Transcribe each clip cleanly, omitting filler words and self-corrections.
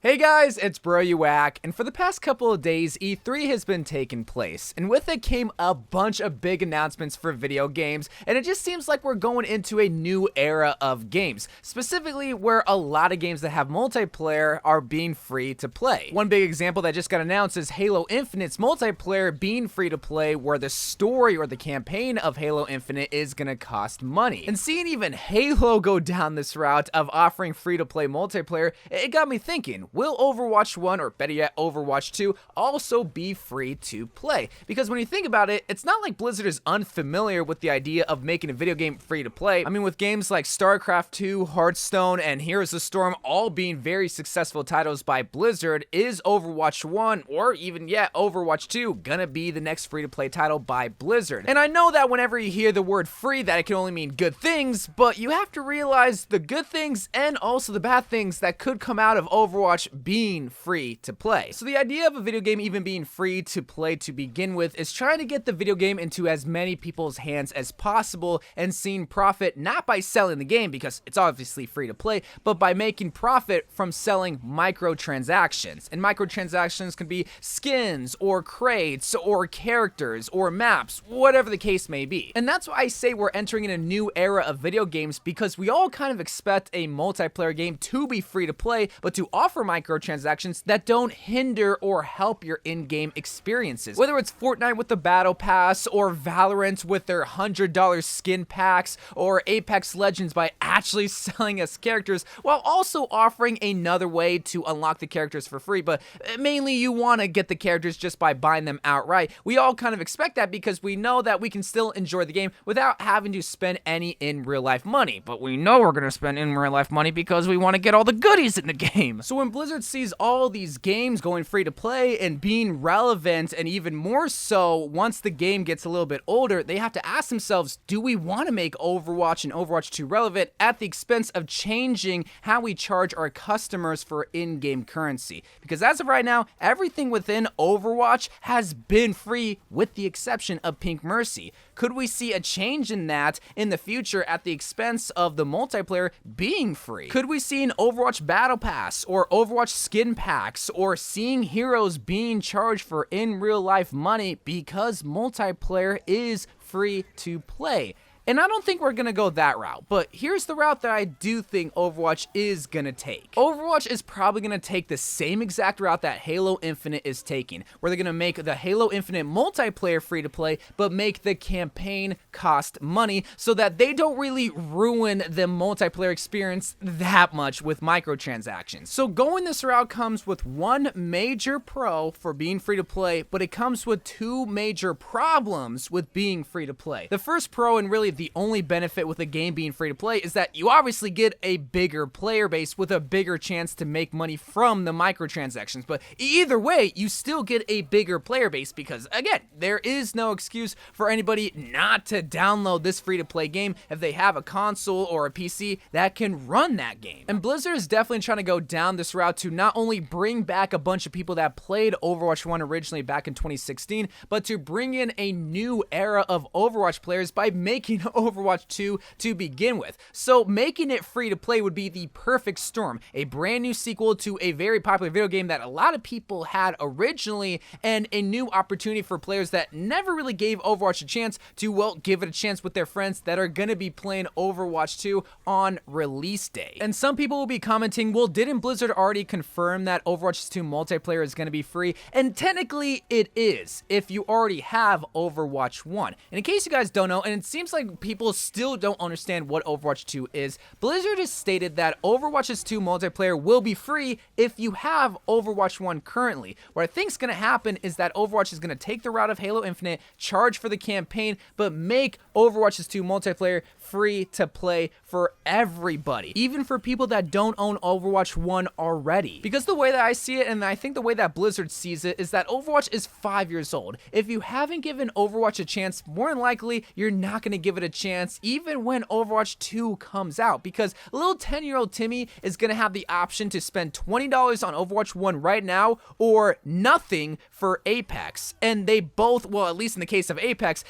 Hey guys, it's Bro You Whack, and for the past couple of days, E3 has been taking place, and with it came a bunch of big announcements for video games, and it just seems like we're going into a new era of games, specifically where a lot of games that have multiplayer are being free to play. One big example that just got announced is Halo Infinite's multiplayer being free to play, where the story or the campaign of Halo Infinite is gonna cost money. And seeing even Halo go down this route of offering free to play multiplayer, it got me thinking, will Overwatch 1, or better yet, Overwatch 2, also be free to play? Because when you think about it, it's not like Blizzard is unfamiliar with the idea of making a video game free to play. I mean, with games like StarCraft 2, Hearthstone, and Heroes of the Storm all being very successful titles by Blizzard, is Overwatch 1, or even yet, Overwatch 2, gonna be the next free to play title by Blizzard? And I know that whenever you hear the word free, that it can only mean good things, but you have to realize the good things and also the bad things that could come out of Overwatch being free to play. So the idea of a video game even being free to play to begin with is trying to get the video game into as many people's hands as possible and seeing profit not by selling the game, because it's obviously free to play, but by making profit from selling microtransactions. And microtransactions can be skins or crates or characters or maps, whatever the case may be. And that's why I say we're entering in a new era of video games, because we all kind of expect a multiplayer game to be free to play, but to offer microtransactions that don't hinder or help your in-game experiences. Whether it's Fortnite with the Battle Pass, or Valorant with their $100 skin packs, or Apex Legends by actually selling us characters, while also offering another way to unlock the characters for free, but mainly you want to get the characters just by buying them outright. We all kind of expect that because we know that we can still enjoy the game without having to spend any in real life money, but we know we're going to spend in real life money because we want to get all the goodies in the game. So when Blizzard sees all these games going free to play and being relevant, and even more so once the game gets a little bit older, they have to ask themselves, do we want to make Overwatch and Overwatch 2 relevant at the expense of changing how we charge our customers for in-game currency? Because as of right now, everything within Overwatch has been free with the exception of Pink Mercy. Could we see a change in that in the future at the expense of the multiplayer being free? Could we see an Overwatch Battle Pass or Overwatch skin packs, or seeing heroes being charged for in real life money because multiplayer is free to play? And I don't think we're gonna go that route, but here's the route that I do think Overwatch is gonna take. Overwatch is probably gonna take the same exact route that Halo Infinite is taking, where they're gonna make the Halo Infinite multiplayer free to play, but make the campaign cost money so that they don't really ruin the multiplayer experience that much with microtransactions. So going this route comes with one major pro for being free to play, but it comes with two major problems with being free to play. The first pro, and really the only benefit with a game being free to play, is that you obviously get a bigger player base with a bigger chance to make money from the microtransactions. But either way, you still get a bigger player base because, again, there is no excuse for anybody not to download this free to play game if they have a console or a PC that can run that game. And Blizzard is definitely trying to go down this route to not only bring back a bunch of people that played Overwatch 1 originally back in 2016, but to bring in a new era of Overwatch players by making Overwatch 2 to begin with. So making it free to play would be the perfect storm. A brand new sequel to a very popular video game that a lot of people had originally, and a new opportunity for players that never really gave Overwatch a chance to, well, give it a chance with their friends that are going to be playing Overwatch 2 on release day. And some people will be commenting, well, didn't Blizzard already confirm that Overwatch 2 multiplayer is going to be free? And technically it is, if you already have Overwatch 1. And in case you guys don't know, and it seems like people still don't understand what Overwatch 2 is, Blizzard has stated that Overwatch 2 multiplayer will be free if you have Overwatch 1 currently. What I think is going to happen is that Overwatch is going to take the route of Halo Infinite, charge for the campaign, but make Overwatch 2 multiplayer free to play for everybody, even for people that don't own Overwatch 1 already. Because the way that I see it, and I think the way that Blizzard sees it, is that Overwatch is 5 years old. If you haven't given Overwatch a chance, more than likely, you're not going to give it a a chance even when Overwatch 2 comes out, because little 10-year-old Timmy is going to have the option to spend $20 on Overwatch 1 right now or nothing for Apex. And they both, well, at least in the case of Apex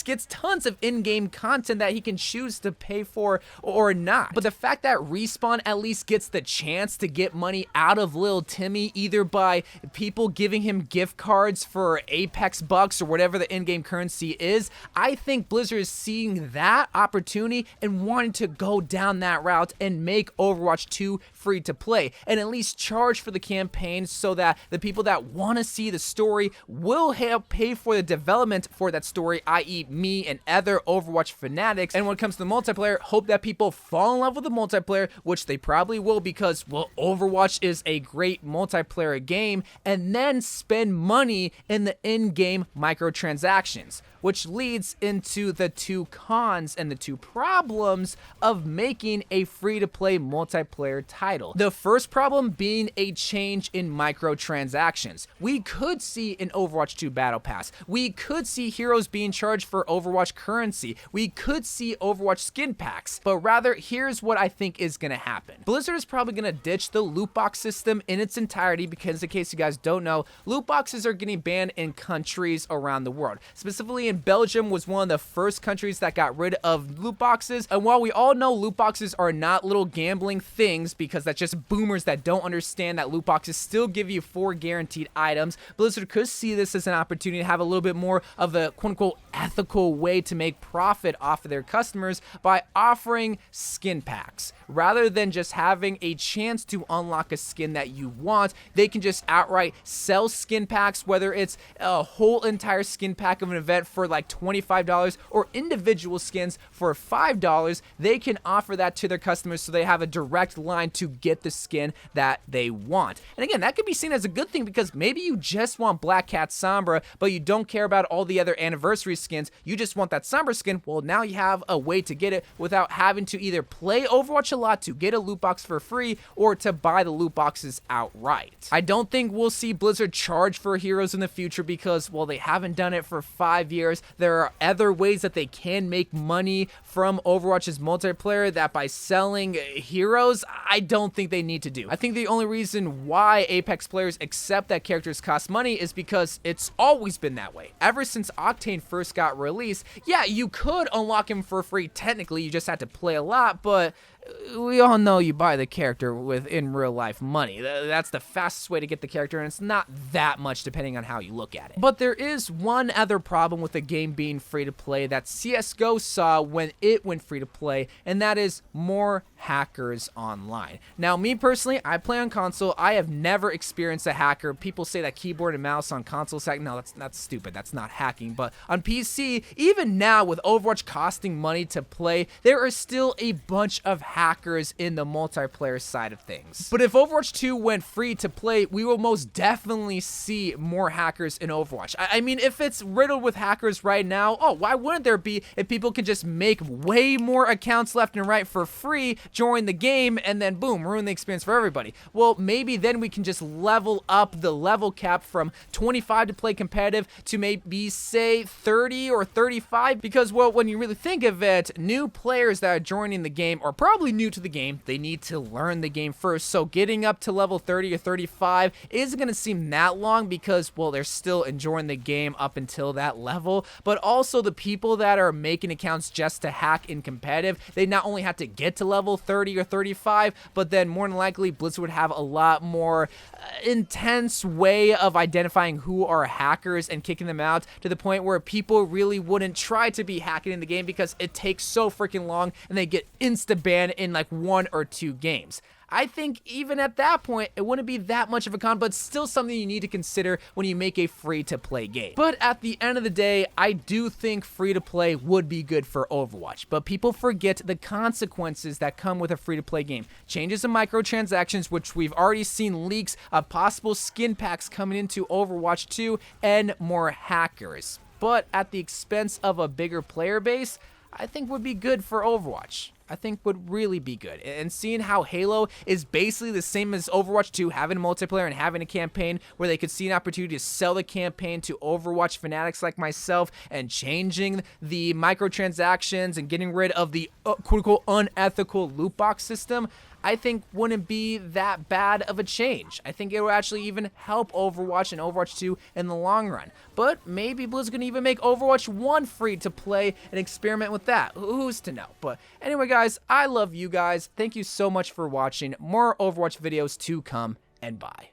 gets tons of in-game content that he can choose to pay for or not. But the fact that Respawn at least gets the chance to get money out of little Timmy, either by people giving him gift cards for Apex bucks or whatever the in-game currency is, I think Blizzard is seeing that opportunity and wanting to go down that route and make Overwatch 2 free to play and at least charge for the campaign, so that the people that want to see the story will help pay for the development for that story, i.e. me and other Overwatch fanatics. And when it comes to the multiplayer, hope that people fall in love with the multiplayer, which they probably will, because, well, Overwatch is a great multiplayer game, and then spend money in the in-game microtransactions, which leads into the two cons and the two problems of making a free-to-play multiplayer title. The first problem being a change in microtransactions. We could see an Overwatch 2 Battle Pass. We could see heroes being charged for Overwatch currency. We could see Overwatch skin packs. But rather, here's what I think is going to happen. Blizzard is probably going to ditch the loot box system in its entirety, because in case you guys don't know, loot boxes are getting banned in countries around the world. Specifically in Belgium was one of the first countries that got rid of loot boxes. And while we all know loot boxes are not little gambling things, because that's just boomers that don't understand that loot boxes still give you 4 guaranteed items, Blizzard could see this as an opportunity to have a little bit more of a quote-unquote ethical way to make profit off of their customers by offering skin packs. Rather than just having a chance to unlock a skin that you want, they can just outright sell skin packs, whether it's a whole entire skin pack of an event for like $25 or individual skins for $5. They can offer that to their customers so they have a direct line to get the skin that they want. And again, that could be seen as a good thing, because maybe you just want Black Cat Sombra, but you don't care about all the other anniversary skins. You just want that Sombra skin. Well, now you have a way to get it without having to either play Overwatch a lot to get a loot box for free or to buy the loot boxes outright. I don't think we'll see Blizzard charge for heroes in the future, because, well, they haven't done it for 5 years. There are other ways that they can make money from Overwatch's multiplayer that by selling heroes, I don't think they need to do. I think the only reason why Apex players accept that characters cost money is because it's always been that way. Ever since Octane first got released, yeah, you could unlock him for free technically, you just had to play a lot, but we all know you buy the character with in real life money. That's the fastest way to get the character, and it's not that much depending on how you look at it. But there is one other problem with the game being free to play that CSGO saw when it went free to play, and that is more hackers online. Now, me personally, I play on console. I have never experienced a hacker. People say that keyboard and mouse on consoles hack. No, that's stupid. That's not hacking. But on PC, even now with Overwatch costing money to play, there are still a bunch of hackers in the multiplayer side of things. But if Overwatch 2 went free to play, we will most definitely see more hackers in Overwatch. I mean, if it's riddled with hackers right now, oh, why wouldn't there be if people can just make way more accounts left and right for free, join the game, and then boom, ruin the experience for everybody? Well, maybe then we can just level up the level cap from 25 to play competitive to maybe, say, 30 or 35, because, well, when you really think of it, new players that are joining the game are probably new to the game. They need to learn the game first, so getting up to level 30 or 35 isn't going to seem that long, because, well, they're still enjoying the game up until that level. But also the people that are making accounts just to hack in competitive, they not only have to get to level 30 or 35, but then more than likely Blizzard would have a lot more intense way of identifying who are hackers and kicking them out, to the point where people really wouldn't try to be hacking in the game because it takes so freaking long and they get insta-banned in like 1 or 2 games. I think even at that point, it wouldn't be that much of a con, but still something you need to consider when you make a free-to-play game. But at the end of the day, I do think free-to-play would be good for Overwatch, but people forget the consequences that come with a free-to-play game. Changes in microtransactions, which we've already seen leaks of possible skin packs coming into Overwatch 2, and more hackers. But at the expense of a bigger player base, I think would be good for Overwatch. I think would really be good. And seeing how Halo is basically the same as Overwatch 2, having a multiplayer and having a campaign where they could see an opportunity to sell the campaign to Overwatch fanatics like myself, and changing the microtransactions and getting rid of the quote-unquote unethical loot box system, I think wouldn't be that bad of a change. I think it will actually even help Overwatch and Overwatch 2 in the long run. But maybe Blizzard's gonna even make Overwatch 1 free to play and experiment with that. Who's to know? But anyway, guys, I love you guys. Thank you so much for watching. More Overwatch videos to come, and bye.